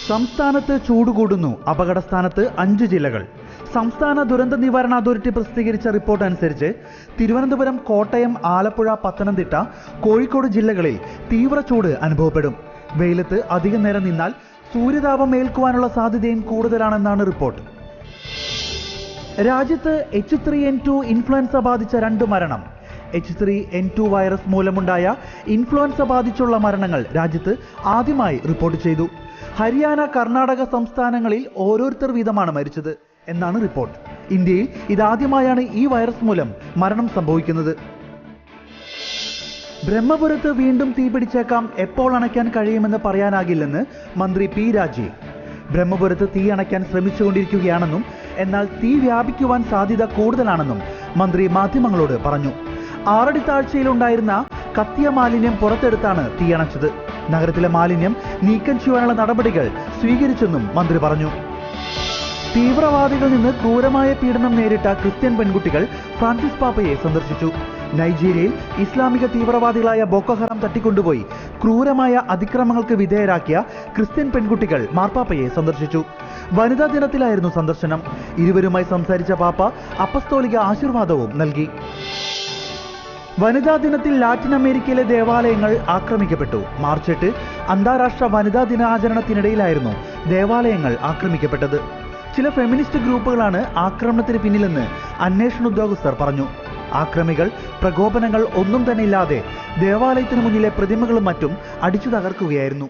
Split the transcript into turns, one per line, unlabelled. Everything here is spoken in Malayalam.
സംസ്ഥാനത്ത് ചൂട് കൂടുന്നു. അപകടസ്ഥാനത്ത് 5 ജില്ലകൾ. സംസ്ഥാന ദുരന്ത നിവാരണ അതോറിറ്റി പ്രസിദ്ധീകരിച്ച റിപ്പോർട്ട് അനുസരിച്ച് തിരുവനന്തപുരം, കോട്ടയം, ആലപ്പുഴ, പത്തനംതിട്ട, കോഴിക്കോട് ജില്ലകളിൽ തീവ്ര ചൂട് അനുഭവപ്പെടും. വെയിലത്ത് അധികം നേരം നിന്നാൽ സൂര്യതാപം ഏൽക്കുവാനുള്ള സാധ്യതയും കൂടുതലാണെന്നാണ് റിപ്പോർട്ട്. രാജ്യത്ത് H3N2 ഇൻഫ്ലുവൻസ ബാധിച്ച 2 മരണം. H3N2 വൈറസ് മൂലമുണ്ടായ ഇൻഫ്ലുവൻസ ബാധിച്ചുള്ള മരണങ്ങൾ രാജ്യത്ത് ആദ്യമായി റിപ്പോർട്ട് ചെയ്തു. ഹരിയാന, കർണാടക സംസ്ഥാനങ്ങളിൽ ഓരോരുത്തർ വീതമാണ് മരിച്ചത് എന്നാണ് റിപ്പോർട്ട്. ഇന്ത്യയിൽ ഇതാദ്യമായാണ് ഈ വൈറസ് മൂലം മരണം സംഭവിക്കുന്നത്. ബ്രഹ്മപുരത്ത് വീണ്ടും തീപിടിച്ചേക്കാം. എപ്പോൾ അണയ്ക്കാൻ കഴിയുമെന്ന് പറയാനാകില്ലെന്ന് മന്ത്രി P. രാജീവ്. ബ്രഹ്മപുരത്ത് തീ അണയ്ക്കാൻ ശ്രമിച്ചുകൊണ്ടിരിക്കുകയാണെന്നും എന്നാൽ തീ വ്യാപിക്കുവാൻ സാധ്യത കൂടുതലാണെന്നും മന്ത്രി മാധ്യമങ്ങളോട് പറഞ്ഞു. 6 അടി താഴ്ചയിലുണ്ടായിരുന്ന കത്തിയ മാലിന്യം പുറത്തെടുത്താണ് തീയണച്ചത്. നഗരത്തിലെ മാലിന്യം നീക്കം ചെയ്യാനുള്ള നടപടികൾ സ്വീകരിച്ചെന്നും മന്ത്രി പറഞ്ഞു. തീവ്രവാദികളിൽ നിന്ന് ക്രൂരമായ പീഡനം നേരിട്ട ക്രിസ്ത്യൻ പെൺകുട്ടികൾ ഫ്രാൻസിസ് പാപ്പയെ സന്ദർശിച്ചു. നൈജീരിയയിൽ ഇസ്ലാമിക തീവ്രവാദികളായ ബോക്കോ ഹറാം തട്ടിക്കൊണ്ടുപോയി ക്രൂരമായ അതിക്രമങ്ങൾക്ക് വിധേയരാക്കിയ ക്രിസ്ത്യൻ പെൺകുട്ടികൾ മാർപ്പാപ്പയെ സന്ദർശിച്ചു. വനിതാ ദിനത്തിലായിരുന്നു സന്ദർശനം. ഇരുവരുമായി സംസാരിച്ച പാപ്പ അപ്പസ്തോലിക ആശീർവാദവും നൽകി. വനിതാ ദിനത്തിൽ ലാറ്റിൻ അമേരിക്കയിലെ ദേവാലയങ്ങൾ ആക്രമിക്കപ്പെട്ടു. മാർച്ച് 8 അന്താരാഷ്ട്ര വനിതാ ദിനാചരണത്തിനിടയിലായിരുന്നു ദേവാലയങ്ങൾ ആക്രമിക്കപ്പെട്ടത്. ചില ഫെമിനിസ്റ്റ് ഗ്രൂപ്പുകളാണ് ആക്രമണത്തിന് പിന്നിലെന്ന് അന്വേഷണ ഉദ്യോഗസ്ഥർ പറഞ്ഞു. ആക്രമികൾ പ്രകോപനങ്ങൾ ഒന്നും തന്നെ ഇല്ലാതെ ദേവാലയത്തിനു മുന്നിലെ പ്രതിമകളും മറ്റും അടിച്ചു തകർക്കുകയായിരുന്നു.